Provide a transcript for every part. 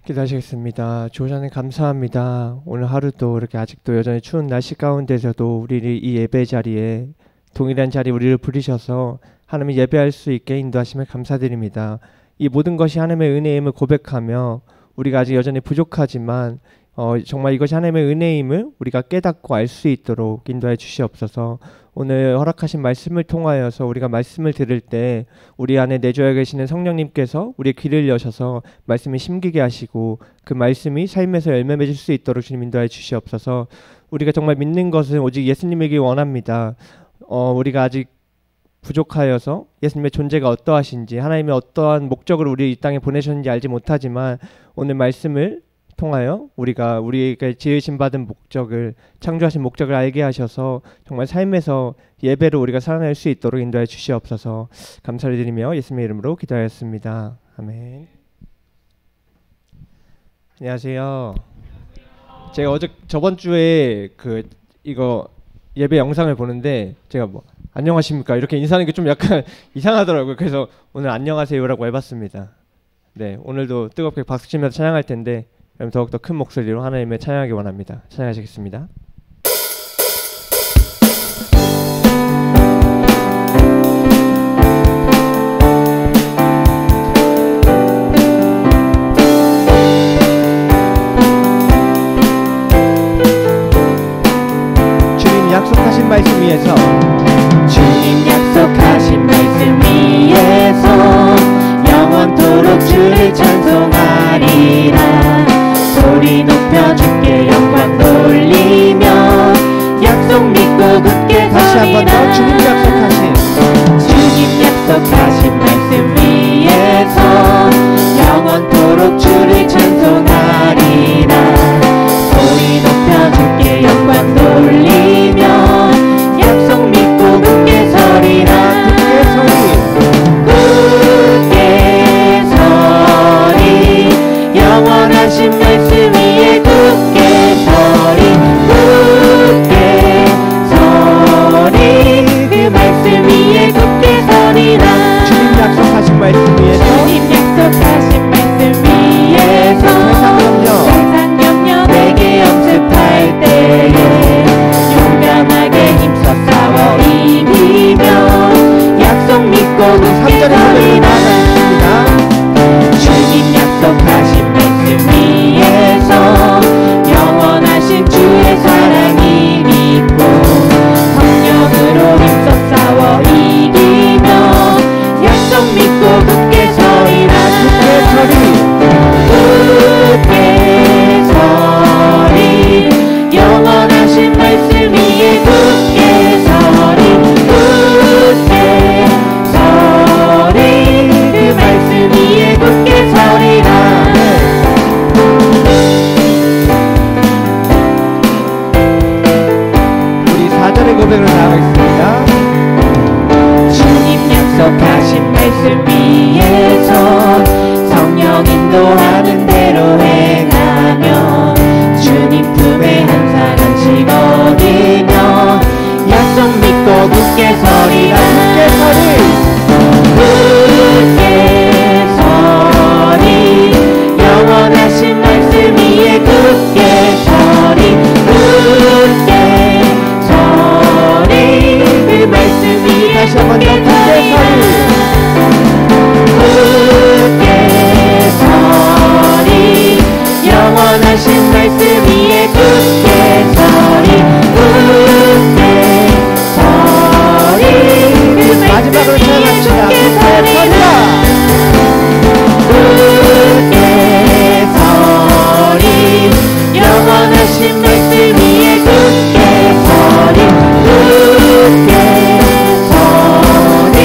기도하시겠습니다. 주오자님 감사합니다. 오늘 하루도 이렇게 아직도 여전히 추운 날씨 가운데서도 우리를 이 예배 자리에 동일한 자리에 우리를 부르셔서 하나님의 예배할 수 있게 인도하심에 감사드립니다. 이 모든 것이 하나님의 은혜임을 고백하며 우리가 아직 여전히 부족하지만 정말 이것이 하나님의 은혜임을 우리가 깨닫고 알 수 있도록 인도해 주시옵소서. 오늘 허락하신 말씀을 통하여서 우리가 말씀을 들을 때 우리 안에 내주어 계시는 성령님께서 우리의 귀를 여셔서 말씀을 심기게 하시고 그 말씀이 삶에서 열매 맺을 수 있도록 주님 인도해 주시옵소서. 우리가 정말 믿는 것은 오직 예수님이길 원합니다. 우리가 아직 부족하여서 예수님의 존재가 어떠하신지 하나님의 어떠한 목적으로 우리 이 땅에 보내셨는지 알지 못하지만 오늘 말씀을 통하여 우리가 지으심 받은 목적을 창조하신 목적을 알게 하셔서 정말 삶에서 예배로 우리가 살아낼 수 있도록 인도해 주시옵소서. 감사를 드리며 예수님의 이름으로 기도하였습니다. 아멘. 안녕하세요. 제가 저번 주에 이거 예배 영상을 보는데 제가 안녕하십니까 이렇게 인사하는 게 좀 약간 이상하더라고요. 그래서 오늘 안녕하세요라고 해봤습니다. 네, 오늘도 뜨겁게 박수치면서 찬양할 텐데 그럼 더욱더 큰 목소리로 하나님의 찬양하기 원합니다. 찬양하시겠습니다. 주님 약속하신 말씀 위에서 주님 약속하신 말씀 위에서 영원토록 주를 찬송하리라. 소리 높여 주께 영광 돌리며 약속 믿고 굳게 다시 한 번 더 주님 약속하신 말씀 위에서 영원토록 주를 찬송하리라. 소리 높여 주께 영광 돌리며 약속 믿고 굳게 서리라. 굳게 서리 영원하신 말씀 위에 굳게 서리. 굳게 서리 그 말씀 위에 굳게 서리라. 주님 약속하신 말씀 위에서 주님 약속하신 말씀 위에서 세상 염려 내게 엄습할 때에 용감하게 힘써 싸워 이기며 약속 믿고 굳게 서리라. 주님 약속하신 말씀 위에서 영원하신 주의 사랑이 믿고 성령으로 힘써 싸워 이기며 약속 믿고 굳게 서리라. 굳게 서리 영원하신 말씀 위에 굳게 서리. 굳게 서리 그 말씀 위에 굳게 서리라. 우리 4절의 고백으로 나아가겠습니다. 주님 약속하신 말씀 위에서 성령 인도하는 대로 행하며 주님 품에 한 사람 집어들며 약속 믿고 굳게 서리라. 굳게 서리 영원하신 말씀 위에 굳게 서리. 굳게 서리 그 말씀 위에 다시 한번 더 굳게 굳게 서리 영원하신 말씀 위에 굳게 서리. 굳게 서리 그 마지막으로 찬양합시다. 굳게 서리라. 굳게 서리 영원하신 말씀 위에 굳게 서리. 굳게 서리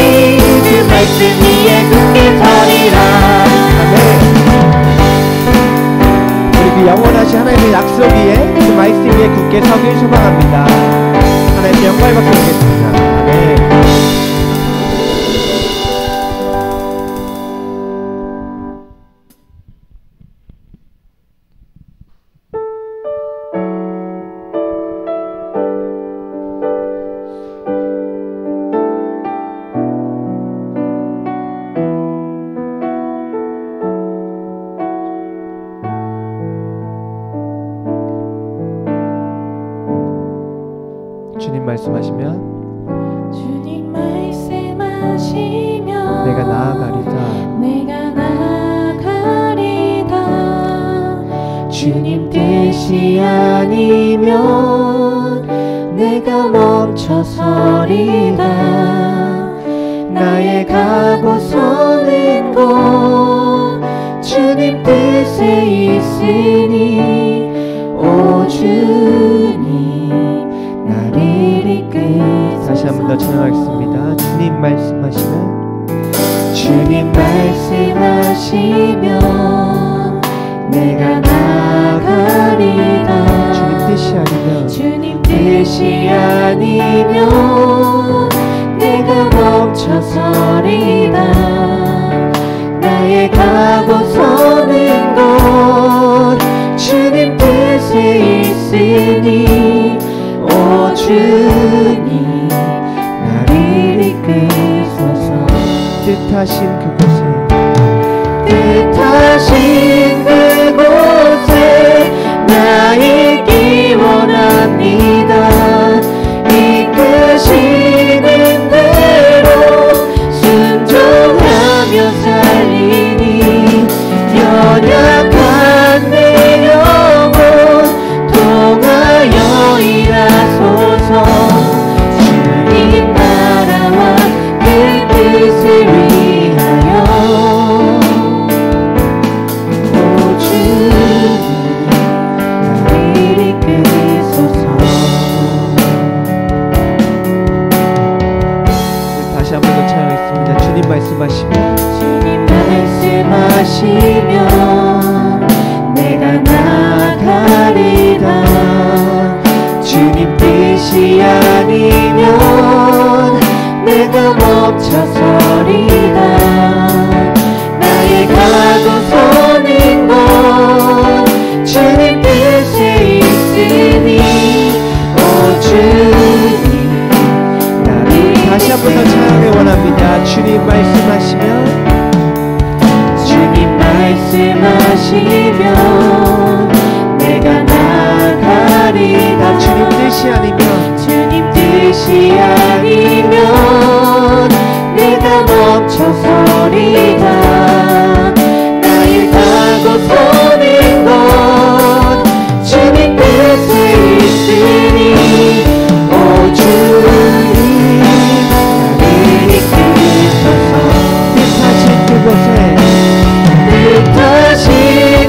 그 말씀 위에 굳게 서리라. 우리 그 영원하신 하나님의 약속 위에 그 말씀 위에 굳게 서길 소망합니다. 하나님의 영광을 받게 되겠습니다. 아멘. 말씀하시면 주님 말씀하시면 내가 나아가리다. 내가 나아가리다. 주님 뜻이 아니면 내가 멈춰서리다. 나의 가고 서는 곳 주님 뜻에 있으니 오 주님 나를 이끌소서. 다시 한 번 더 찬양하겠습니다. 주님 말씀하시면 주님 말씀하시면 내가 나아가리다. 주님 뜻이 아니면 주님 뜻이 아니면 내가 멈춰서리다. 나의 가고 서는 곳 주님 뜻에 있으니 오 주님 나를 이끌소서. 뜻하신 그곳에 뜻하신 그곳에 나 있기 원합니다. 이끄시는 대로 순종하며 살리니 연약한 내 영혼 통하여 일하소서. 주님 나라와 그 뜻을 위하여 오 주님 나를 이끌소서. 다시 한 번 더 찬양하겠습니다. 주님 말씀하시면 주님 말씀하시면 내가 나아가리다. 주님 뜻이 아니면 내가 멈춰서리다. 나의 가고 서는 곳 주님 뜻에 있으니 오 주님 나를 다시 한 번 더 찬양하기 원합니다. 주님 말씀하시면 주님 말씀하시면 내가 나아가리다. 주님 뜻이 아니면 주님 뜻이 아니면 내가 멈춰서리다. 나의 가고 서는 곳 주님 뜻에 있으니 오 주님 나를 이끌소서. 뜻하신 그곳에 뜻하신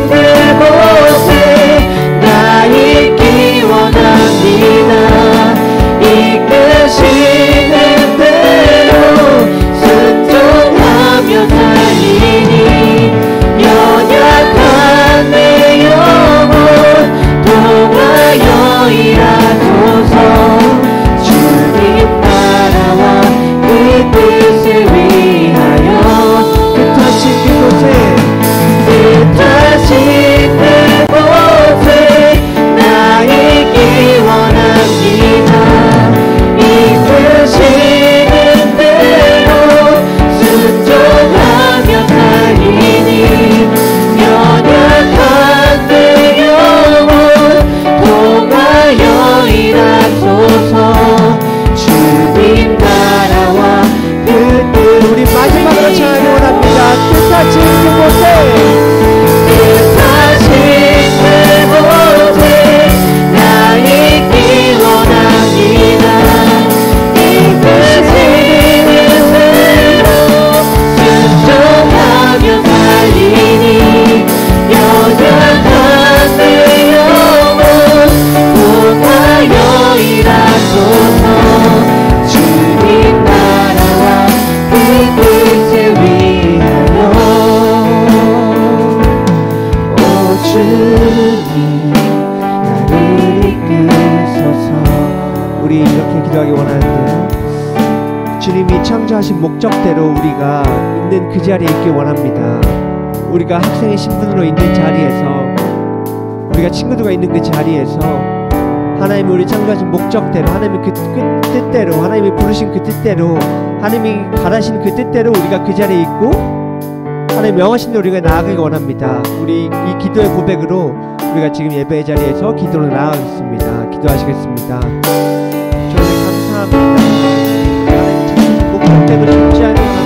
그곳에 나 있기 원합니다. 이끄시는 대로 순종하며 살리니 연약한 내 영혼 통하여 일하소서. 주님 나라와 그 뜻을 위하여 뜻하신 그곳에 뜻하신 그곳에 나 있기 원합니다. 이끄시는 대로 순종하며 살리니 연약한 내 영혼 통하여 일하소서. 주님 나라와 그 우리 마지막으로 찬양하기 원합니다. 뜻하신 그곳에 뜻하신 그곳에 나 있기 원합니다. 이끄시는 대로 순종하며 살리니 연약한 내 영혼 통하여 일하소서. 주님 나라와 그 뜻을 위하여 오 주님 나를 이끌소서. 우리 이렇게 기도하기 원하는데요. 주님이 창조하신 목적대로 우리가 있는 그 자리에 있기 원합니다. 우리가 학생의 신분으로 있는 자리에서, 우리가 친구들과 있는 그 자리에서 하나님이 우리 창조하신 목적대로, 하나님이 그 뜻대로, 하나님이 부르신 그 뜻대로, 하나님이 가라신 그 뜻대로 우리가 그 자리에 있고 하나님 명하신 대로 우리가 나아가기 원합니다. 우리 이 기도의 고백으로 우리가 지금 예배의 자리에서 기도로 나아가겠습니다. 기도하시겠습니다. 주님 찬양합니다. 하나님 참 목적대로 죽지 않은 것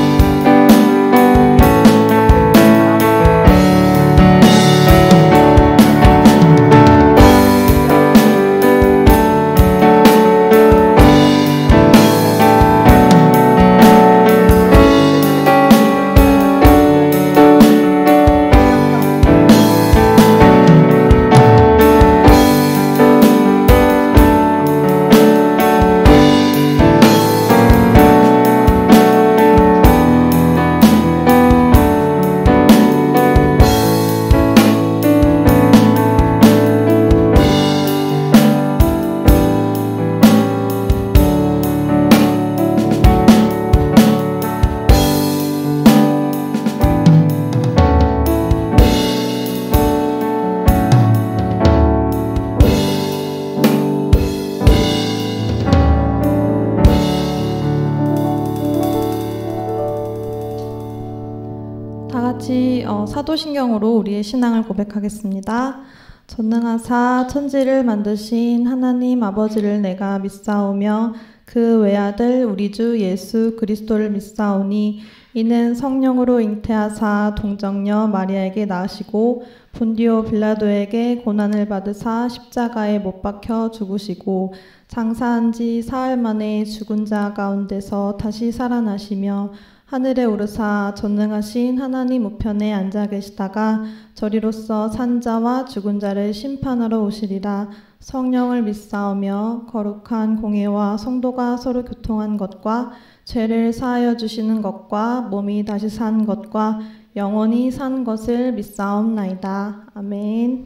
사도신경으로 우리의 신앙을 고백하겠습니다. 전능하사 천지를 만드신 하나님 아버지를 내가 믿사오며 그 외아들 우리 주 예수 그리스도를 믿사오니 이는 성령으로 잉태하사 동정녀 마리아에게 낳으시고 본디오 빌라도에게 고난을 받으사 십자가에 못 박혀 죽으시고 장사한 지 사흘 만에 죽은 자 가운데서 다시 살아나시며 하늘에 오르사 전능하신 하나님 우편에 앉아 계시다가 저리로서 산 자와 죽은 자를 심판하러 오시리라. 성령을 믿사오며 거룩한 공예와 성도가 서로 교통한 것과 죄를 사하여 주시는 것과 몸이 다시 산 것과 영원히 산 것을 믿사옵나이다. 아멘.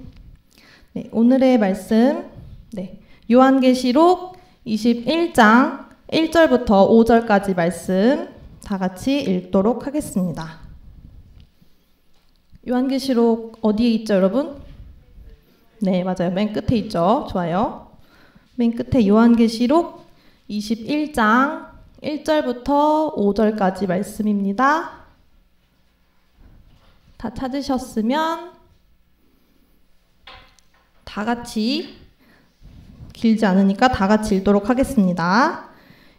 네, 오늘의 말씀 요한계시록 21장 1절부터 5절까지 말씀 다 같이 읽도록 하겠습니다. 요한계시록 어디에 있죠, 여러분? 네, 맞아요. 맨 끝에 있죠. 좋아요. 맨 끝에 요한계시록 21장 1절부터 5절까지 말씀입니다. 다 찾으셨으면 다 같이, 길지 않으니까 다 같이 읽도록 하겠습니다.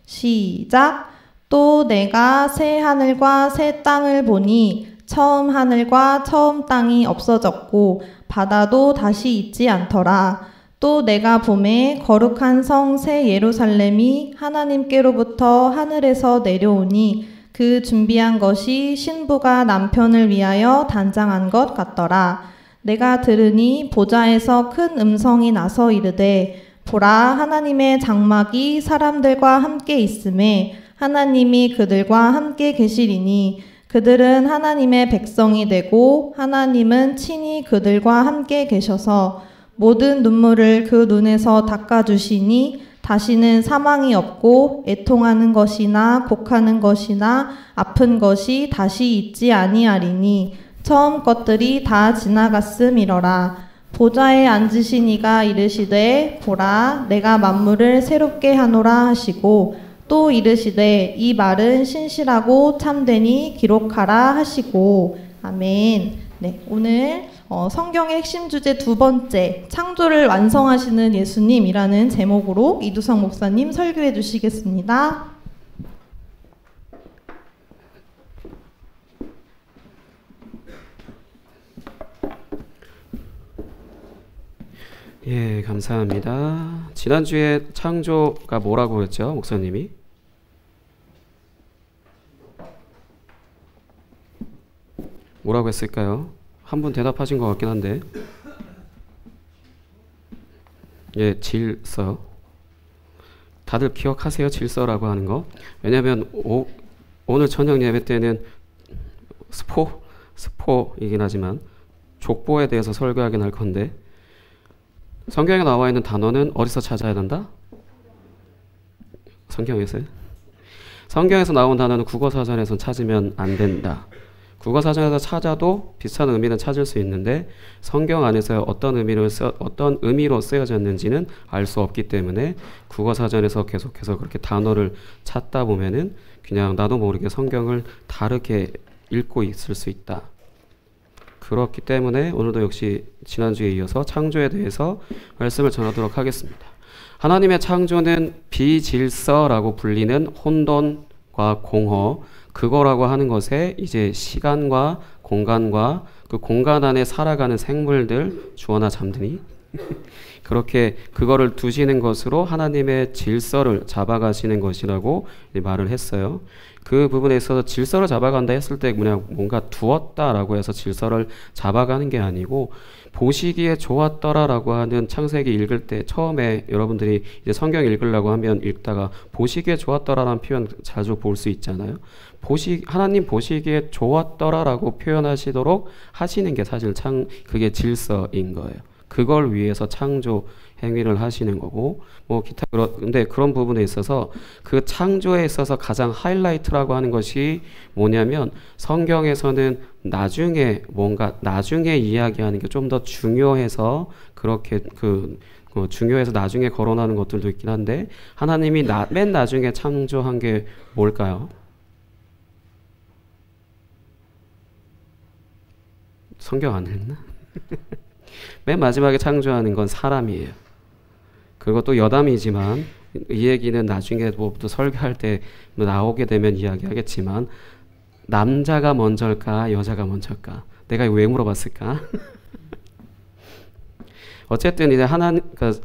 시작! 또 내가 새 하늘과 새 땅을 보니 처음 하늘과 처음 땅이 없어졌고 바다도 다시 있지 않더라. 또 내가 보매 거룩한 성 새 예루살렘이 하나님께로부터 하늘에서 내려오니 그 준비한 것이 신부가 남편을 위하여 단장한 것 같더라. 내가 들으니 보좌에서 큰 음성이 나서 이르되 보라, 하나님의 장막이 사람들과 함께 있음에 하나님이 그들과 함께 계시리니 그들은 하나님의 백성이 되고 하나님은 친히 그들과 함께 계셔서 모든 눈물을 그 눈에서 닦아주시니 다시는 사망이 없고 애통하는 것이나 곡하는 것이나 아픈 것이 다시 있지 아니하리니 처음 것들이 다 지나갔음이러라. 보좌에 앉으신 이가 이르시되 보라, 내가 만물을 새롭게 하노라 하시고 또 이르시되 이 말은 신실하고 참되니 기록하라 하시고. 아멘. 네, 오늘 성경의 핵심 주제 두 번째, 창조를 완성하시는 예수님이라는 제목으로 이두성 목사님 설교해 주시겠습니다. 예, 감사합니다. 지난주에 창조가 뭐라고 했죠, 목사님이? 뭐라고 했을까요? 한 분 대답하신 것 같긴 한데. 예, 질서. 다들 기억하세요? 질서라고 하는 거. 왜냐하면 오늘 저녁 예배 때는 스포이긴 하지만 족보에 대해서 설교하긴 할 건데, 성경에 나와 있는 단어는 어디서 찾아야 된다? 성경에서요? 성경에서 나온 단어는 국어사전에서 찾으면 안 된다. 국어사전에서 찾아도 비슷한 의미는 찾을 수 있는데 성경 안에서 어떤 의미로 쓰여졌는지는 알 수 없기 때문에 국어사전에서 계속해서 그렇게 단어를 찾다 보면은 그냥 나도 모르게 성경을 다르게 읽고 있을 수 있다. 그렇기 때문에 오늘도 역시 지난주에 이어서 창조에 대해서 말씀을 전하도록 하겠습니다. 하나님의 창조는 비질서라고 불리는 혼돈과 공허, 그거라고 하는 것에 이제 시간과 공간과 그 공간 안에 살아가는 생물들, 주어나 잠드니 그렇게 그거를 두시는 것으로 하나님의 질서를 잡아가시는 것이라고 말을 했어요. 그 부분에 있어서 질서를 잡아간다 했을 때 그냥 뭔가 두었다라고 해서 질서를 잡아가는 게 아니고, 보시기에 좋았더라라고 하는 창세기 읽을 때 처음에 여러분들이 이제 성경 읽으려고 하면 읽다가 보시기에 좋았더라라는 표현 자주 볼 수 있잖아요. 하나님 보시기에 좋았더라라고 표현하시도록 하시는 게 사실 그게 질서인 거예요. 그걸 위해서 창조 행위를 하시는 거고, 뭐 기타 근데 그런 부분에 있어서 그 창조에 있어서 가장 하이라이트라고 하는 것이 뭐냐면, 성경에서는 나중에 이야기하는 게 좀 더 중요해서 그렇게 중요해서 나중에 거론하는 것들도 있긴 한데, 하나님이 맨 나중에 창조한 게 뭘까요? 성경 안 읽나? 맨 마지막에 창조하는 건 사람이에요. 그것도 여담이지만 이 얘기는 나중에 또 설교할 때 나오게 되면 이야기하겠지만, 남자가 먼저일까 여자가 먼저일까? 내가 왜 물어봤을까? 어쨌든 이제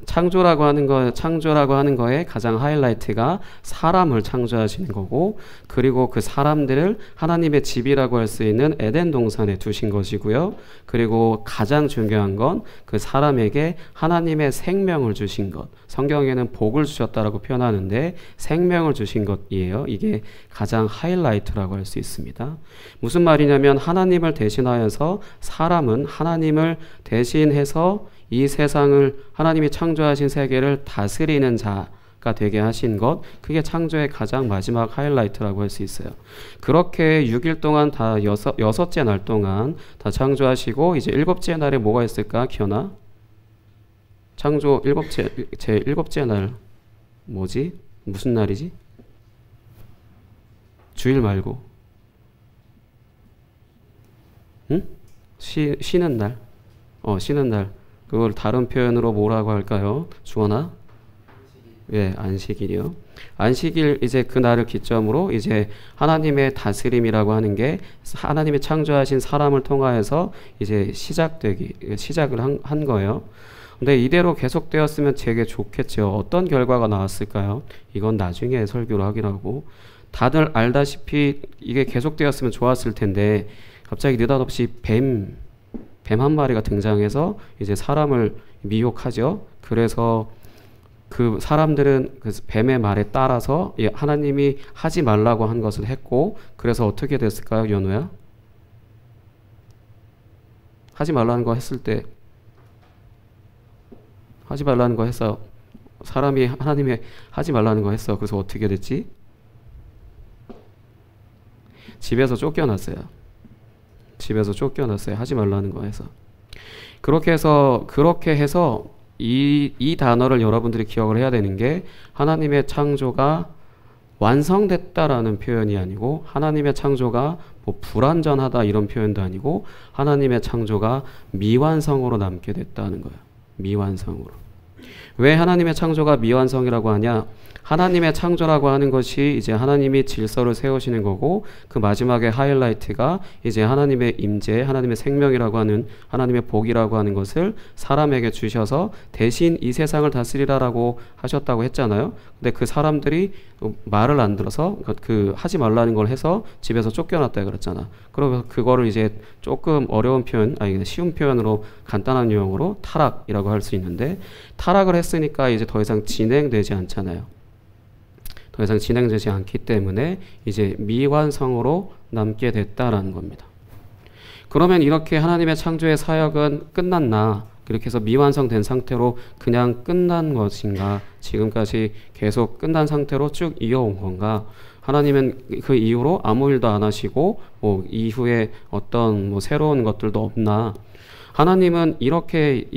창조라고 하는 거에 가장 하이라이트가 사람을 창조하시는 거고, 그리고 그 사람들을 하나님의 집이라고 할 수 있는 에덴 동산에 두신 것이고요. 그리고 가장 중요한 건 그 사람에게 하나님의 생명을 주신 것. 성경에는 복을 주셨다라고 표현하는데 생명을 주신 것이에요. 이게 가장 하이라이트라고 할 수 있습니다. 무슨 말이냐면, 하나님을 대신하여서 사람은 하나님을 대신해서 이 세상을, 하나님이 창조하신 세계를 다스리는 자가 되게 하신 것, 그게 창조의 가장 마지막 하이라이트라고 할 수 있어요. 그렇게 6일 동안 다 여섯째 날 동안 다 창조하시고, 이제 일곱째 날에 뭐가 있을까? 기현아? 창조 제 일곱째 날 뭐지? 무슨 날이지? 주일 말고 응? 쉬는 날. 쉬는 날. 그걸 다른 표현으로 뭐라고 할까요? 주원아? 예, 안식일이요. 안식일, 이제 그 날을 기점으로 이제 하나님의 다스림이라고 하는 게 하나님이 창조하신 사람을 통하여서 이제 시작을 한 거예요. 근데 이대로 계속되었으면 되게 좋겠죠. 어떤 결과가 나왔을까요? 이건 나중에 설교를 하기로 하고, 다들 알다시피 이게 계속되었으면 좋았을 텐데 갑자기 느닷없이 뱀 한 마리가 등장해서 이제 사람을 미혹하죠. 그래서 그 사람들은 그 뱀의 말에 따라서 하나님이 하지 말라고 한 것을 했고, 그래서 어떻게 됐을까요, 연우야? 하지 말라는 거 했을 때, 하지 말라는 거 해서 사람이 하나님이 하지 말라는 거 했어. 그래서 어떻게 됐지? 집에서 쫓겨났어요. 하지 말라는 거 해서. 그렇게 해서 이 단어를 여러분들이 기억을 해야 되는 게, 하나님의 창조가 완성됐다라는 표현이 아니고, 하나님의 창조가 뭐 불완전하다 이런 표현도 아니고, 하나님의 창조가 미완성으로 남게 됐다는 거예요. 미완성으로. 왜 하나님의 창조가 미완성이라고 하냐? 하나님의 창조라고 하는 것이 이제 하나님이 질서를 세우시는 거고, 그 마지막에 하이라이트가 이제 하나님의 임재, 하나님의 생명이라고 하는, 하나님의 복이라고 하는 것을 사람에게 주셔서 대신 이 세상을 다스리라라고 하셨다고 했잖아요. 근데 그 사람들이 말을 안 들어서 하지 말라는 걸 해서 집에서 쫓겨났다 그랬잖아. 그러면 그거를 이제 조금 어려운 표현, 쉬운 표현으로, 간단한 유형으로 타락이라고 할 수 있는데, 타락을 했으니까 이제 더 이상 진행되지 않잖아요. 더 이상 진행되지 않기 때문에 이제 미완성으로 남게 됐다라는 겁니다. 그러면 이렇게 하나님의 창조의 사역은 끝났나? 그렇게 해서 미완성된 상태로 그냥 끝난 것인가? 지금까지 계속 끝난 상태로 쭉 이어온 건가? 하나님은 그 이후로 아무 일도 안 하시고 이후에 어떤 새로운 것들도 없나? 하나님은 이렇게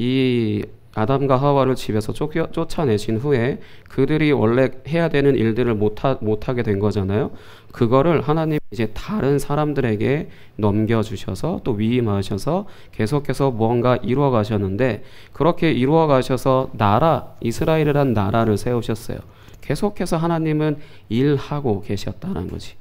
아담과 하와를 집에서 쫓아내신 후에 그들이 원래 해야 되는 일들을 못하게 된 거잖아요. 그거를 하나님 이제 다른 사람들에게 넘겨주셔서 또 위임하셔서 계속해서 무언가 이루어 가셨는데, 그렇게 이루어 가셔서 이스라엘이란 나라를 세우셨어요. 계속해서 하나님은 일하고 계셨다는 거지.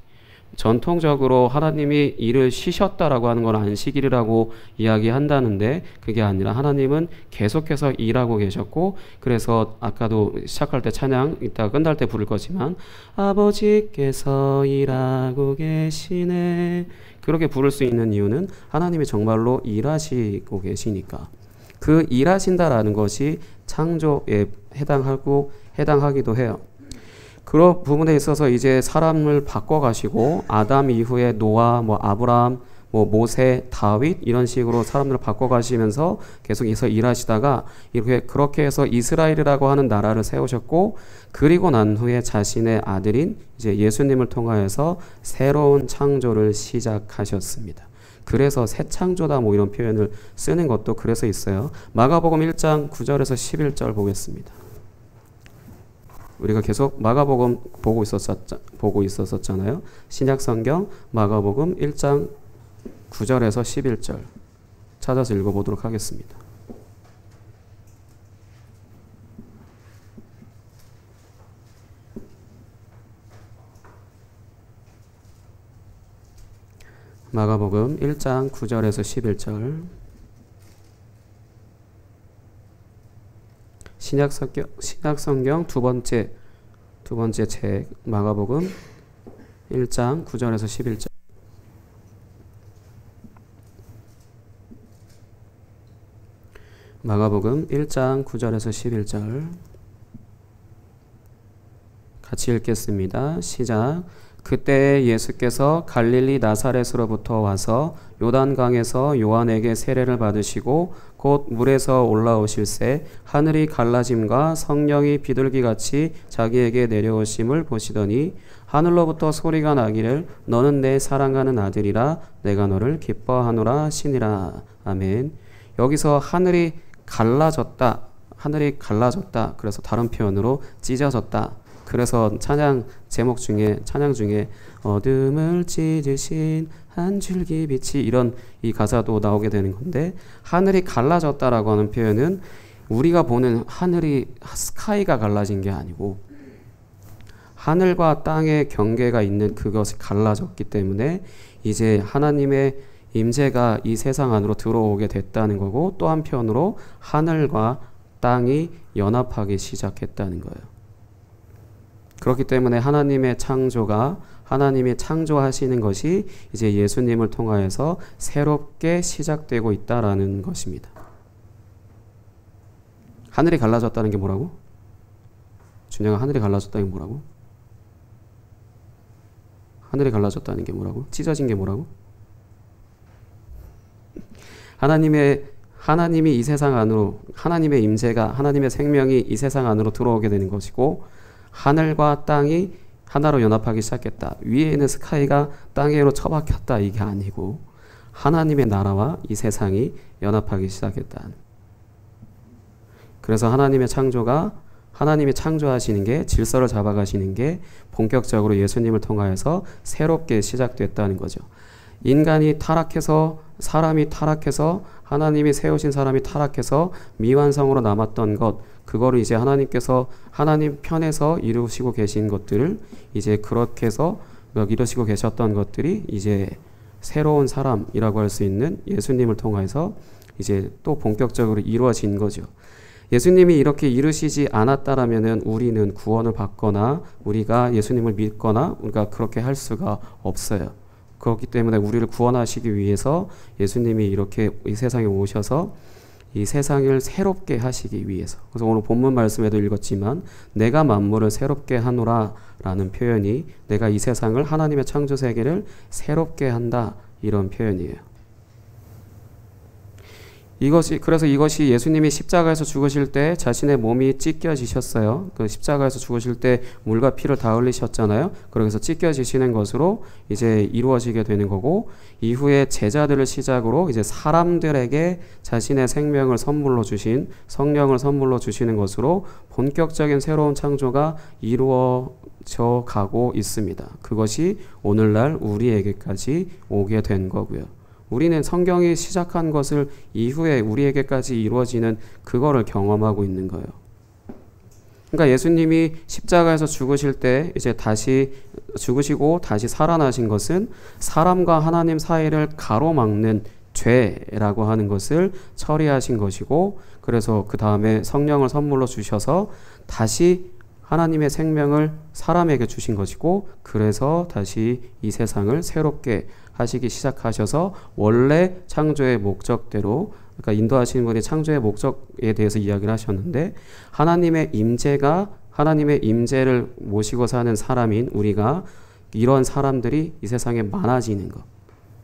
전통적으로 하나님이 일을 쉬셨다라고 하는 건 안식일이라고 이야기한다는데, 그게 아니라 하나님은 계속해서 일하고 계셨고, 그래서 아까도 시작할 때 찬양 이따 끝날 때 부를 거지만 아버지께서 일하고 계시네, 그렇게 부를 수 있는 이유는 하나님이 정말로 일하시고 계시니까. 그 일하신다라는 것이 창조에 해당하기도 해요. 그런 부분에 있어서 이제 사람을 바꿔가시고 아담 이후에 노아, 아브라함, 모세, 다윗 이런 식으로 사람들을 바꿔가시면서 계속해서 일하시다가 그렇게 해서 이스라엘이라고 하는 나라를 세우셨고, 그리고 난 후에 자신의 아들인 이제 예수님을 통하여서 새로운 창조를 시작하셨습니다. 그래서 새 창조다 이런 표현을 쓰는 것도 그래서 있어요. 마가복음 1장 9절에서 11절 보겠습니다. 우리가 계속 마가복음 보고 있었잖아요. 신약성경 마가복음 1장 9절에서 11절 찾아서 읽어보도록 하겠습니다. 마가복음 1장 9절에서 11절. 신약성경 두 번째 책 마가복음 1장 9절에서 11절. 마가복음 1장 9절에서 11절 같이 읽겠습니다. 시작. 그때 예수께서 갈릴리 나사렛으로부터 와서 요단강에서 요한에게 세례를 받으시고 곧 물에서 올라오실새 하늘이 갈라짐과 성령이 비둘기같이 자기에게 내려오심을 보시더니 하늘로부터 소리가 나기를 너는 내 사랑하는 아들이라 내가 너를 기뻐하노라 하시니라. 아멘. 여기서 하늘이 갈라졌다. 그래서 다른 표현으로 찢어졌다. 그래서 찬양 중에 어둠을 찢으신 한 줄기 빛이 이런 이 가사도 나오게 되는 건데, 하늘이 갈라졌다라고 하는 표현은 우리가 보는 하늘이 스카이가 갈라진 게 아니고 하늘과 땅의 경계가 있는 그것이 갈라졌기 때문에 이제 하나님의 임재가 이 세상 안으로 들어오게 됐다는 거고, 또 한편으로 하늘과 땅이 연합하기 시작했다는 거예요. 그렇기 때문에 하나님이 창조하시는 것이 이제 예수님을 통하여서 새롭게 시작되고 있다라는 것입니다. 하늘이 갈라졌다는 게 뭐라고? 준영아, 하늘이 갈라졌다는 게 뭐라고? 하늘이 갈라졌다는 게 뭐라고? 찢어진 게 뭐라고? 하나님이 이 세상 안으로, 하나님의 임재가, 하나님의 생명이 이 세상 안으로 들어오게 되는 것이고, 하늘과 땅이 하나로 연합하기 시작했다. 위에 있는 스카이가 땅에로 처박혔다. 이게 아니고 하나님의 나라와 이 세상이 연합하기 시작했다. 그래서 하나님이 창조하시는 게, 질서를 잡아가시는 게 본격적으로 예수님을 통하여서 새롭게 시작됐다는 거죠. 인간이 타락해서, 사람이 타락해서, 하나님이 세우신 사람이 타락해서 미완성으로 남았던 것, 그거를 이제 하나님께서 하나님 편에서 이루시고 계신 것들을 이제 그렇게 해서 이루시고 계셨던 것들이 이제 새로운 사람이라고 할 수 있는 예수님을 통해서 이제 또 본격적으로 이루어진 거죠. 예수님이 이렇게 이루시지 않았다라면은 우리는 구원을 받거나 우리가 예수님을 믿거나 우리가 그렇게 할 수가 없어요. 그렇기 때문에 우리를 구원하시기 위해서 예수님이 이렇게 이 세상에 오셔서 이 세상을 새롭게 하시기 위해서. 그래서 오늘 본문 말씀에도 읽었지만 내가 만물을 새롭게 하노라 라는 표현이 내가 이 세상을, 하나님의 창조 세계를 새롭게 한다, 이런 표현이에요. 그래서 이것이 예수님이 십자가에서 죽으실 때 자신의 몸이 찢겨지셨어요. 그 십자가에서 죽으실 때 물과 피를 다 흘리셨잖아요. 그래서 찢겨지시는 것으로 이제 이루어지게 되는 거고, 이후에 제자들을 시작으로 이제 사람들에게 자신의 생명을 선물로 주신 성령을 선물로 주시는 것으로 본격적인 새로운 창조가 이루어져 가고 있습니다. 그것이 오늘날 우리에게까지 오게 된 거고요. 우리는 성경이 시작한 것을 이후에 우리에게까지 이루어지는 그거를 경험하고 있는 거예요. 그러니까 예수님이 십자가에서 죽으실 때 이제 다시 죽으시고 다시 살아나신 것은 사람과 하나님 사이를 가로막는 죄라고 하는 것을 처리하신 것이고, 그래서 그 다음에 성령을 선물로 주셔서 다시 하나님의 생명을 사람에게 주신 것이고, 그래서 다시 이 세상을 새롭게 하시기 시작하셔서 원래 창조의 목적대로, 그러니까 인도하시는 분이 창조의 목적에 대해서 이야기를 하셨는데, 하나님의 임재를 모시고 사는 사람인 우리가 이런 사람들이 이 세상에 많아지는 것,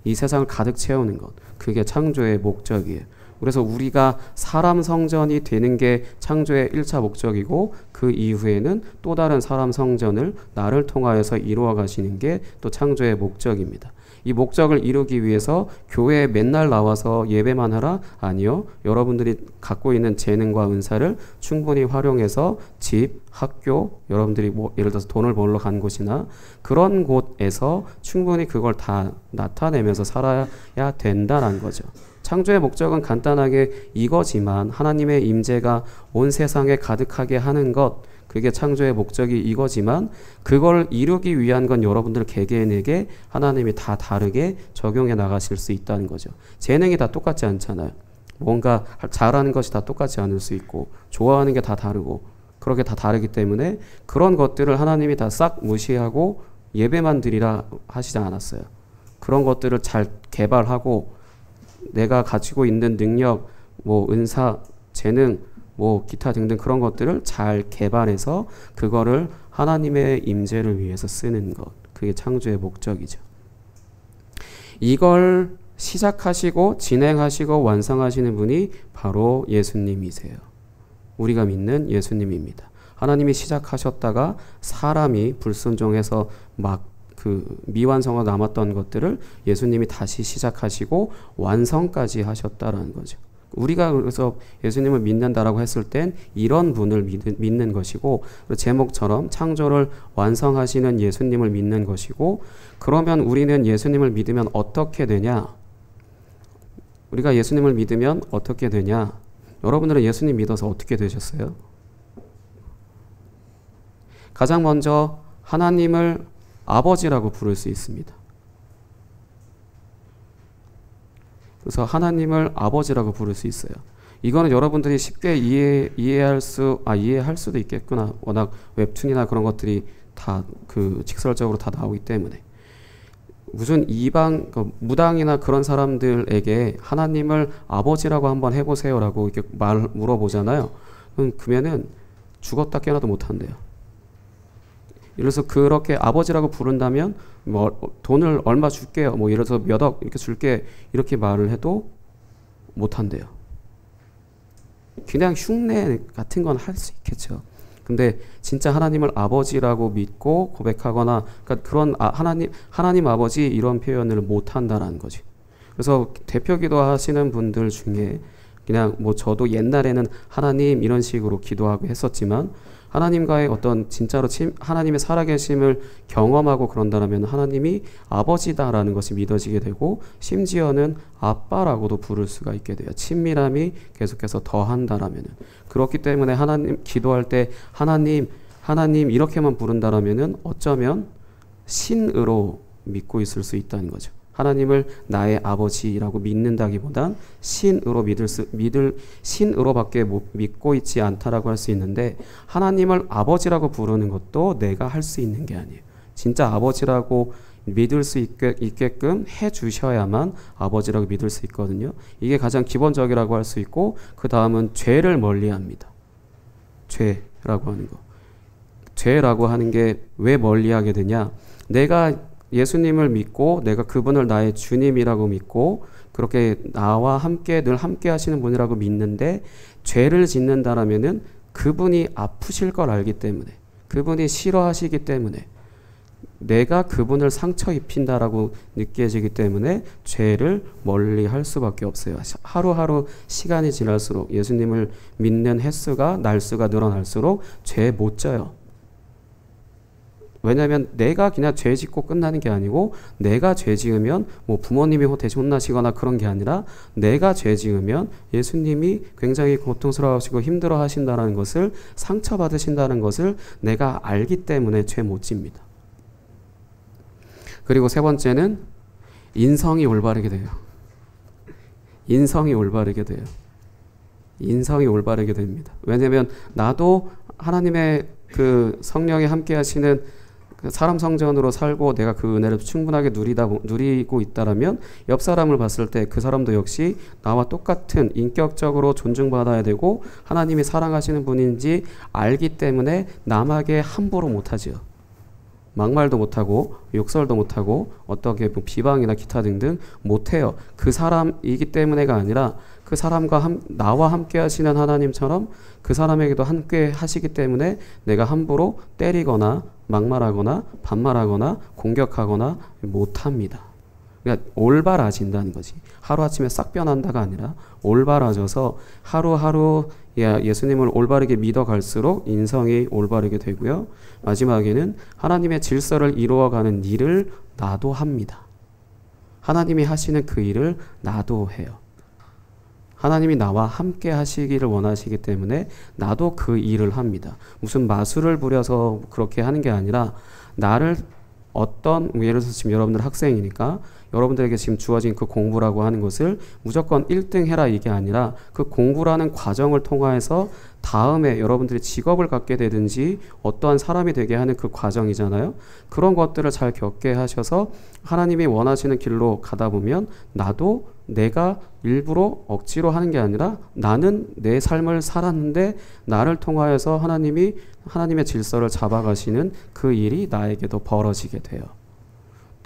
이 세상을 가득 채우는 것, 그게 창조의 목적이에요. 그래서 우리가 사람 성전이 되는 게 창조의 1차 목적이고, 그 이후에는 또 다른 사람 성전을 나를 통하여서 이루어 가시는 게 또 창조의 목적입니다. 이 목적을 이루기 위해서 교회에 맨날 나와서 예배만 하라? 아니요. 여러분들이 갖고 있는 재능과 은사를 충분히 활용해서 집, 학교, 여러분들이 뭐 예를 들어서 돈을 벌러 간 곳이나 그런 곳에서 충분히 그걸 다 나타내면서 살아야 된다는 거죠. 창조의 목적은 간단하게 이거지만, 하나님의 임재가 온 세상에 가득하게 하는 것, 그게 창조의 목적이 이거지만, 그걸 이루기 위한 건 여러분들 개개인에게 하나님이 다 다르게 적용해 나가실 수 있다는 거죠. 재능이 다 똑같지 않잖아요. 뭔가 잘하는 것이 다 똑같지 않을 수 있고, 좋아하는 게 다 다르고, 그렇게 다 다르기 때문에 그런 것들을 하나님이 다 싹 무시하고 예배만 드리라 하시지 않았어요. 그런 것들을 잘 개발하고, 내가 가지고 있는 능력, 뭐 은사, 재능, 뭐 기타 등등 그런 것들을 잘 개발해서 그거를 하나님의 임재를 위해서 쓰는 것, 그게 창조의 목적이죠. 이걸 시작하시고 진행하시고 완성하시는 분이 바로 예수님이세요. 우리가 믿는 예수님입니다. 하나님이 시작하셨다가 사람이 불순종해서 막 그 미완성으로 남았던 것들을 예수님이 다시 시작하시고 완성까지 하셨다라는 거죠. 우리가 그래서 예수님을 믿는다라고 했을 땐 이런 분을 믿는 것이고, 제목처럼 창조를 완성하시는 예수님을 믿는 것이고, 그러면 우리는 예수님을 믿으면 어떻게 되냐? 우리가 예수님을 믿으면 어떻게 되냐? 여러분들은 예수님 믿어서 어떻게 되셨어요? 가장 먼저 하나님을 아버지라고 부를 수 있습니다. 그래서 하나님을 아버지라고 부를 수 있어요. 이거는 여러분들이 쉽게 이해할 수도 있겠구나. 워낙 웹툰이나 그런 것들이 다 그 직설적으로 다 나오기 때문에. 무슨 이방, 무당이나 그런 사람들에게 하나님을 아버지라고 한번 해보세요라고 이렇게 물어보잖아요. 그러면은 죽었다 깨어나도 못한대요. 예를 들어서 그렇게 아버지라고 부른다면 뭐 돈을 얼마 줄게요, 뭐 예를 들어서 몇 억 이렇게 줄게, 이렇게 말을 해도 못한대요. 그냥 흉내 같은 건 할 수 있겠죠. 근데 진짜 하나님을 아버지라고 믿고 고백하거나, 그러니까 그런 하나님 아버지 이런 표현을 못한다라는 거지. 그래서 대표기도 하시는 분들 중에 그냥 뭐 저도 옛날에는 하나님 이런 식으로 기도하고 했었지만, 하나님과의 어떤 진짜로 하나님의 살아계심을 경험하고 그런다면 하나님이 아버지다라는 것이 믿어지게 되고, 심지어는 아빠라고도 부를 수가 있게 돼요. 친밀함이 계속해서 더한다라면. 그렇기 때문에 하나님 기도할 때 하나님 이렇게만 부른다라면 어쩌면 신으로 믿고 있을 수 있다는 거죠. 하나님을 나의 아버지라고 믿는다기보단 신으로밖에 믿고 있지 않다라고 할 수 있는데, 하나님을 아버지라고 부르는 것도 내가 할 수 있는 게 아니에요. 진짜 아버지라고 믿을 수 있게끔 해 주셔야만 아버지라고 믿을 수 있거든요. 이게 가장 기본적이라고 할 수 있고, 그 다음은 죄를 멀리합니다. 죄라고 하는 거. 죄라고 하는 게 왜 멀리하게 되냐? 내가 예수님을 믿고 내가 그분을 나의 주님이라고 믿고 그렇게 나와 함께 늘 함께 하시는 분이라고 믿는데 죄를 짓는다라면은 그분이 아프실 걸 알기 때문에, 그분이 싫어하시기 때문에, 내가 그분을 상처 입힌다라고 느껴지기 때문에 죄를 멀리 할 수밖에 없어요. 하루하루 시간이 지날수록, 예수님을 믿는 횟수가 날수가 늘어날수록 죄 못 져요. 왜냐하면 내가 그냥 죄 짓고 끝나는 게 아니고, 내가 죄 지으면 뭐 부모님이 대신 혼나시거나 그런 게 아니라, 내가 죄 지으면 예수님이 굉장히 고통스러워하시고 힘들어 하신다는 것을, 상처받으신다는 것을 내가 알기 때문에 죄 못 집니다. 그리고 세 번째는 인성이 올바르게 돼요. 인성이 올바르게 돼요. 인성이 올바르게 됩니다. 왜냐하면 나도 하나님의 그 성령이 함께 하시는 그 사람 성전으로 살고 내가 그 은혜를 충분하게 누리고 있다라면 옆 사람을 봤을 때 그 사람도 역시 나와 똑같은 인격적으로 존중받아야 되고 하나님이 사랑하시는 분인지 알기 때문에 남에게 함부로 못하지요. 막말도 못하고 욕설도 못하고 어떻게 비방이나 기타 등등 못해요. 그 사람이기 때문에가 아니라 그 사람과 나와 함께 하시는 하나님처럼 그 사람에게도 함께 하시기 때문에 내가 함부로 때리거나 막말하거나 반말하거나 공격하거나 못합니다. 그러니까 올바라진다는 거지. 하루아침에 싹 변한다가 아니라 올바라져서 하루하루 예수님을 올바르게 믿어갈수록 인성이 올바르게 되고요. 마지막에는 하나님의 질서를 이루어가는 일을 나도 합니다. 하나님이 하시는 그 일을 나도 해요. 하나님이 나와 함께 하시기를 원하시기 때문에 나도 그 일을 합니다. 무슨 마술을 부려서 그렇게 하는 게 아니라 나를 예를 들어서 지금 여러분들 학생이니까 여러분들에게 지금 주어진 그 공부라고 하는 것을 무조건 1등 해라 이게 아니라 그 공부라는 과정을 통해서 다음에 여러분들이 직업을 갖게 되든지 어떠한 사람이 되게 하는 그 과정이잖아요. 그런 것들을 잘 겪게 하셔서 하나님이 원하시는 길로 가다 보면 나도 내가 일부러 억지로 하는 게 아니라 나는 내 삶을 살았는데 나를 통하여서 하나님의 질서를 잡아가시는 그 일이 나에게도 벌어지게 돼요.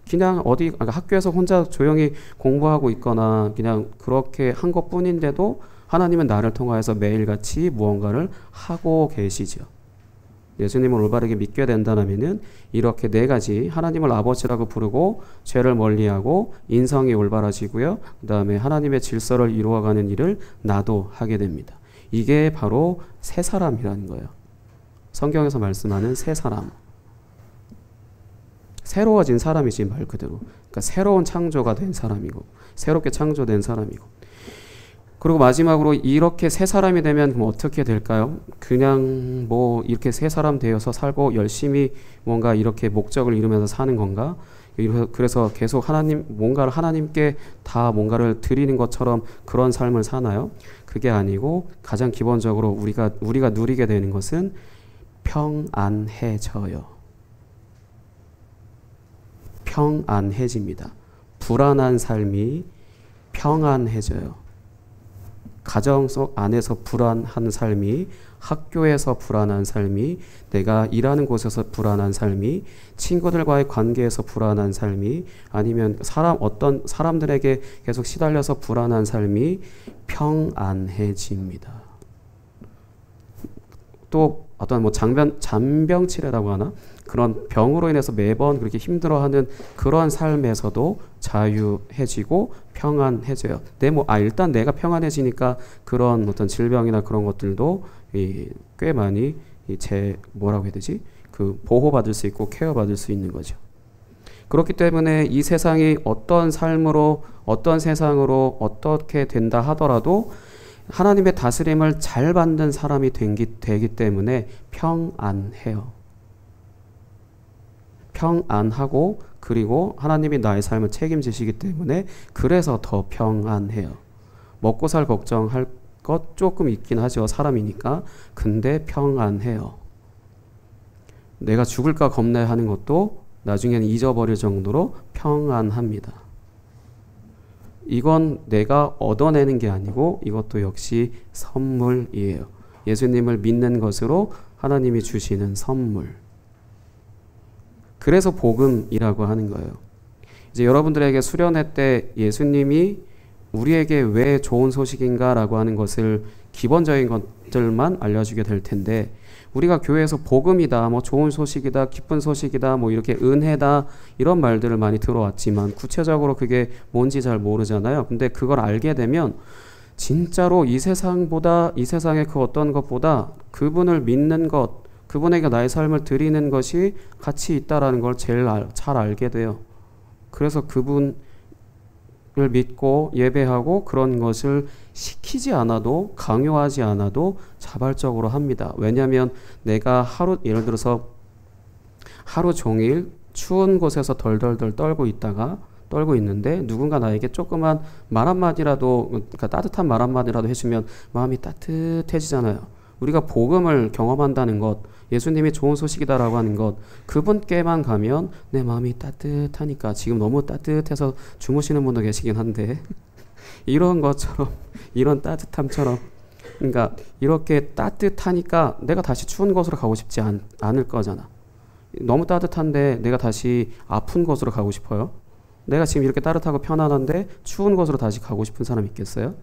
그냥 학교에서 혼자 조용히 공부하고 있거나 그냥 그렇게 한 것뿐인데도 하나님은 나를 통하여서 매일같이 무언가를 하고 계시죠. 예수님을 올바르게 믿게 된다면은 이렇게 네 가지, 하나님을 아버지라고 부르고 죄를 멀리하고 인성이 올바라지고요. 그 다음에 하나님의 질서를 이루어가는 일을 나도 하게 됩니다. 이게 바로 새 사람이라는 거예요. 성경에서 말씀하는 새 사람. 새로워진 사람이지 말 그대로. 그러니까 새로운 창조가 된 사람이고 새롭게 창조된 사람이고. 그리고 마지막으로 이렇게 새 사람이 되면 그럼 어떻게 될까요? 그냥 뭐 이렇게 새 사람 되어서 살고 열심히 뭔가 이렇게 목적을 이루면서 사는 건가? 그래서 계속 뭔가를 하나님께 다 뭔가를 드리는 것처럼 그런 삶을 사나요? 그게 아니고 가장 기본적으로 우리가 누리게 되는 것은 평안해져요. 평안해집니다. 불안한 삶이 평안해져요. 가정 속 안에서 불안한 삶이, 학교에서 불안한 삶이, 내가 일하는 곳에서 불안한 삶이, 친구들과의 관계에서 불안한 삶이, 아니면 어떤 사람들에게 계속 시달려서 불안한 삶이 평안해집니다. 또 어떤 잔병치레라고 하나? 그런 병으로 인해서 매번 그렇게 힘들어하는 그런 삶에서도 자유해지고 평안해져요. 일단 내가 평안해지니까 그런 어떤 질병이나 그런 것들도 꽤 많이 보호받을 수 있고 케어받을 수 있는 거죠. 그렇기 때문에 이 세상이 어떤 삶으로, 어떤 세상으로 어떻게 된다 하더라도 하나님의 다스림을 잘 받는 사람이 되기 때문에 평안해요. 평안하고 그리고 하나님이 나의 삶을 책임지시기 때문에 그래서 더 평안해요. 먹고 살 걱정할 것 조금 있긴 하죠. 사람이니까. 근데 평안해요. 내가 죽을까 겁내하는 것도 나중에는 잊어버릴 정도로 평안합니다. 이건 내가 얻어내는 게 아니고 이것도 역시 선물이에요. 예수님을 믿는 것으로 하나님이 주시는 선물. 그래서 복음이라고 하는 거예요. 이제 여러분들에게 수련회 때 예수님이 우리에게 왜 좋은 소식인가 라고 하는 것을 기본적인 것들만 알려주게 될 텐데, 우리가 교회에서 복음이다, 뭐 좋은 소식이다, 기쁜 소식이다, 뭐 이렇게 은혜다, 이런 말들을 많이 들어왔지만 구체적으로 그게 뭔지 잘 모르잖아요. 근데 그걸 알게 되면 진짜로 이 세상보다, 이 세상의 그 어떤 것보다 그분을 믿는 것, 그분에게 나의 삶을 드리는 것이 가치 있다라는 걸 제일 잘 알게 돼요. 그래서 그분을 믿고 예배하고 그런 것을 시키지 않아도, 강요하지 않아도 자발적으로 합니다. 왜냐하면 내가 예를 들어서 하루 종일 추운 곳에서 덜덜덜 떨고 있는데 누군가 나에게 조그만 말 한마디라도, 그러니까 따뜻한 말 한마디라도 해주면 마음이 따뜻해지잖아요. 우리가 복음을 경험한다는 것, 예수님이 좋은 소식이다라고 하는 것, 그분께만 가면 내 마음이 따뜻하니까, 지금 너무 따뜻해서 주무시는 분도 계시긴 한데 이런 것처럼, 이런 따뜻함처럼, 그러니까 이렇게 따뜻하니까 내가 다시 추운 곳으로 가고 싶지 않을 거잖아. 너무 따뜻한데 내가 다시 아픈 곳으로 가고 싶어요? 내가 지금 이렇게 따뜻하고 편안한데 추운 곳으로 다시 가고 싶은 사람 있겠어요?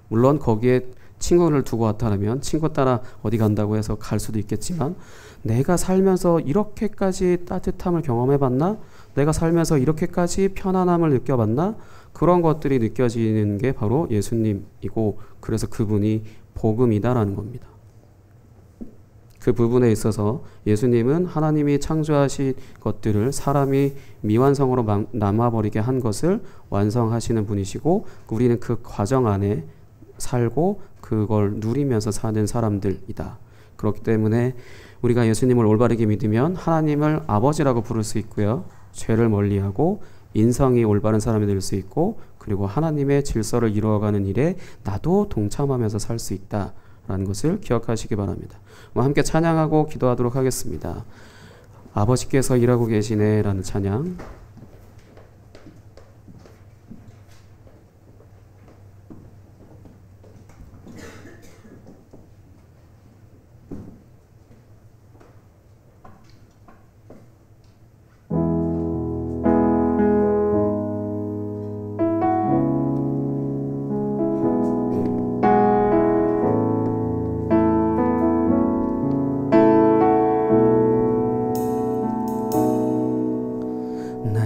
물론 거기에 친구를 두고 왔다면 친구 따라 어디 간다고 해서 갈 수도 있겠지만, 내가 살면서 이렇게까지 따뜻함을 경험해봤나? 내가 살면서 이렇게까지 편안함을 느껴봤나? 그런 것들이 느껴지는 게 바로 예수님이고, 그래서 그분이 복음이다라는 겁니다. 그 부분에 있어서 예수님은 하나님이 창조하신 것들을 사람이 미완성으로 남아버리게 한 것을 완성하시는 분이시고, 우리는 그 과정 안에 살고 그걸 누리면서 사는 사람들이다. 그렇기 때문에 우리가 예수님을 올바르게 믿으면 하나님을 아버지라고 부를 수 있고요, 죄를 멀리하고 인성이 올바른 사람이 될 수 있고, 그리고 하나님의 질서를 이루어가는 일에 나도 동참하면서 살 수 있다라는 것을 기억하시기 바랍니다. 함께 찬양하고 기도하도록 하겠습니다. 아버지께서 일하고 계시네 라는 찬양.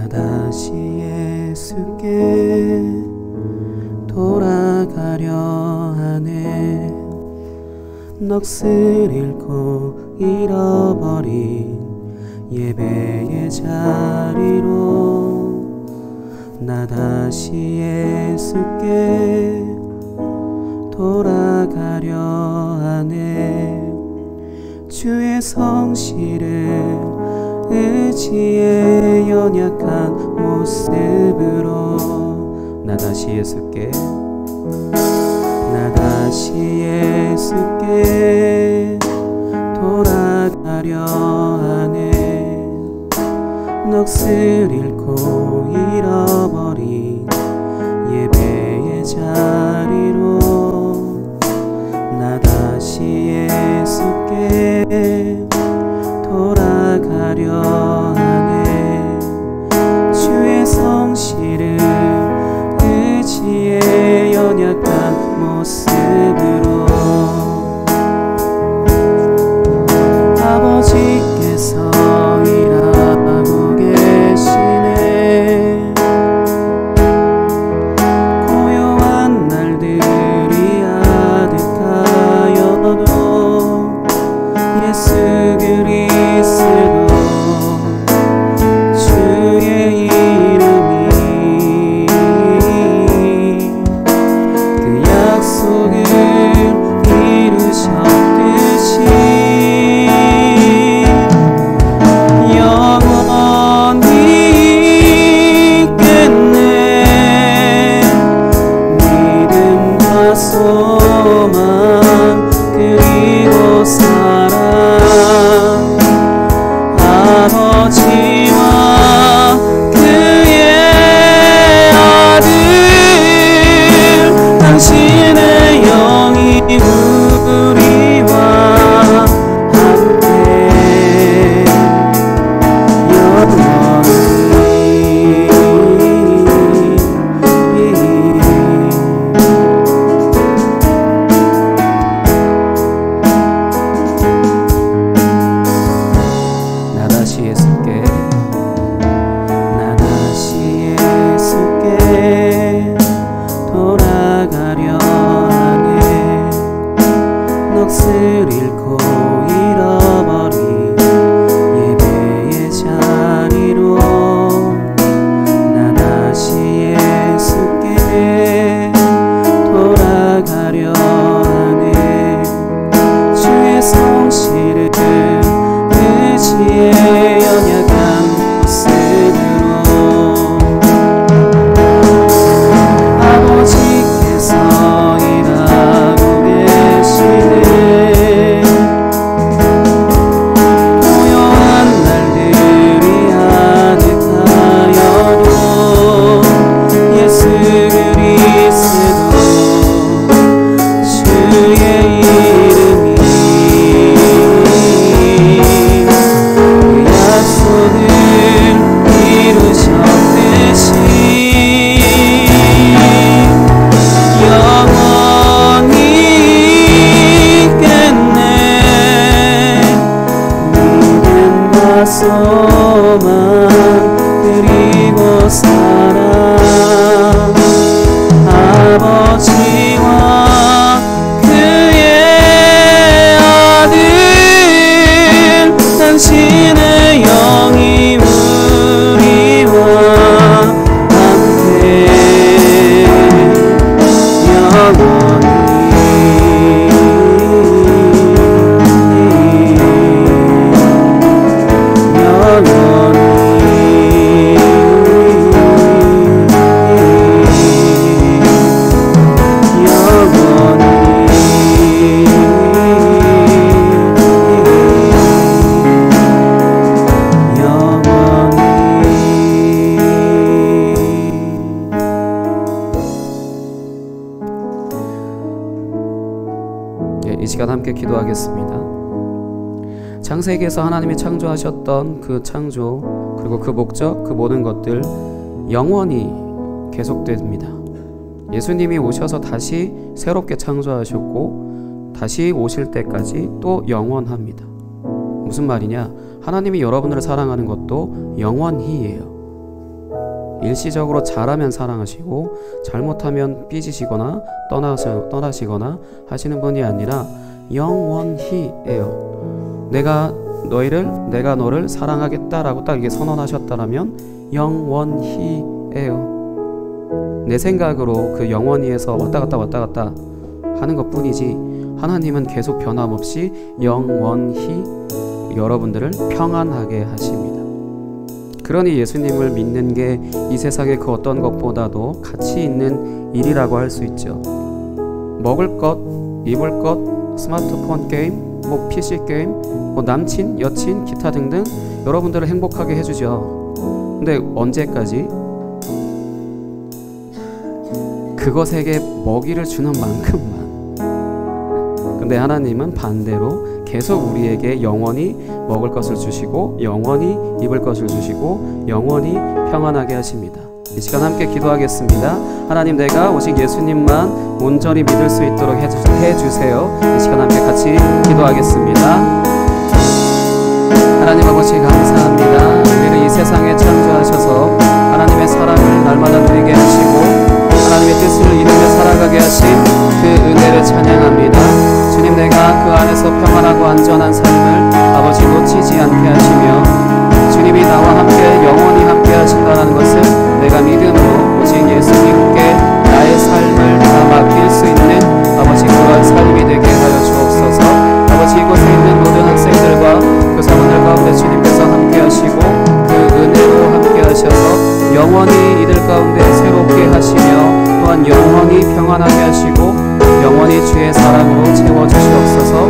다시 예수께 돌아가려 하네. 넋을 잃고 잃어버린 예배의 자리로 나 다시 예수께 돌아가려 하네. 주의 성실을 의지의 연약한 모습으로 나 다시 예수께 돌아가려 하네. 넋을 잃고 잃어버린 예배의 자리로 나 다시 예수께 돌아가려 하네. 주의 성실을 의지의 연약한 모습으로 아버지께서 일하고 계시네. 고요한 날들이 아득하여도 예수 그리스도 주의 이름이 그 약속을 이루셨듯이 영원히 있겠네. 믿음과 소망 그리고 사랑 아버지와 그의 아들 당신의 영이 우리와 함께 영원히 이 시간 함께 기도하겠습니다. 창세기에서 하나님이 창조하셨던 그 창조, 그리고 그 목적, 그 모든 것들 영원히 계속됩니다. 예수님이 오셔서 다시 새롭게 창조하셨고 다시 오실 때까지 또 영원합니다. 무슨 말이냐? 하나님이 여러분을 사랑하는 것도 영원히예요. 일시적으로 잘하면 사랑하시고 잘못하면 삐지시거나 떠나시거나 하시는 분이 아니라 영원히예요. 내가 너를 사랑하겠다라고 딱 이게 선언하셨다라면 영원히예요. 내 생각으로 그 영원히에서 왔다 갔다 하는 것뿐이지 하나님은 계속 변함없이 영원히 여러분들을 평안하게 하십니다. 그러니 예수님을 믿는 게 이 세상의 그 어떤 것보다도 가치 있는 일이라고 할 수 있죠. 먹을 것, 입을 것, 스마트폰 게임, PC 게임, 남친, 여친, 기타 등등 여러분들을 행복하게 해주죠. 근데 언제까지? 그것에게 먹이를 주는 만큼만. 근데 하나님은 반대로 계속 우리에게 영원히 먹을 것을 주시고 영원히 입을 것을 주시고 영원히 평안하게 하십니다. 이 시간 함께 기도하겠습니다. 하나님, 내가 오직 예수님만 온전히 믿을 수 있도록 해주세요. 이 시간 함께 같이 기도하겠습니다. 하나님 아버지 감사합니다. 우리를 이 세상에 창조하셔서 하나님의 사랑을 날마다 누리게 하시고 하나님의 뜻을 이루며 살아가게 하신 그 은혜를 찬양합니다. 주님, 내가 그 안에서 평안하고 안전한 삶을 아버지 놓치지 않게 하시며 주님이 나와 함께 영원히 함께 하신다는 것을 내가 믿음으로 오직 예수님께 나의 삶을 다 맡길 수 있는 아버지 그런 삶이 되게 하여 주옵소서. 아버지 이곳에 있는 모든 학생들과 교사분들 가운데 주님께서 함께 하시고 그 은혜로 함께 하셔서 영원히 이들 가운데 새롭게 하시며 또한 영원히 평안하게 하시고 영원히 주의 사랑으로 채워주시옵소서.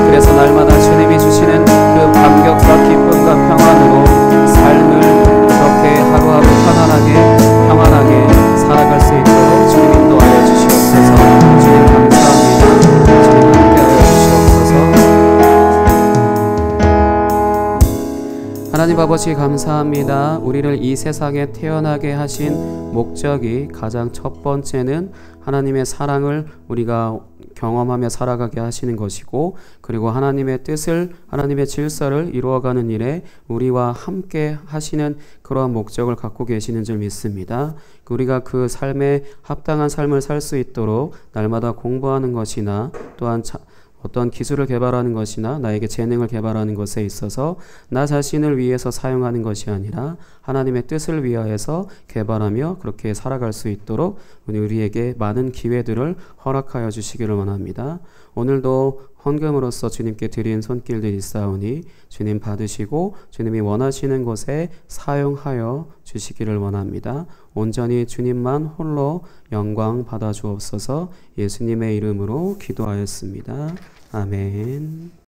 그래서 날마다 주님이 주시는 그 감격과 기쁨과 평안으로 삶을 그렇게 하루하루 편안하게 평안하게 살아갈 수 있도록 주님 인도하여 주시옵소서. 주님 감사합니다. 주님 함께하여 주시옵소서. 하나님 아버지 감사합니다. 우리를 이 세상에 태어나게 하신 목적이 가장 첫 번째는 하나님의 사랑을 우리가 경험하며 살아가게 하시는 것이고, 그리고 하나님의 뜻을, 하나님의 질서를 이루어가는 일에 우리와 함께 하시는 그러한 목적을 갖고 계시는 줄 믿습니다. 우리가 그 삶에 합당한 삶을 살 수 있도록 날마다 공부하는 것이나 또한 어떤 기술을 개발하는 것이나 나에게 재능을 개발하는 것에 있어서 나 자신을 위해서 사용하는 것이 아니라 하나님의 뜻을 위하여서 개발하며 그렇게 살아갈 수 있도록 우리에게 많은 기회들을 허락하여 주시기를 원합니다. 오늘도 헌금으로서 주님께 드린 손길들이 있사오니 주님 받으시고 주님이 원하시는 곳에 사용하여 주시기를 원합니다. 온전히 주님만 홀로 영광 받아 주옵소서. 예수님의 이름으로 기도하였습니다. 아멘.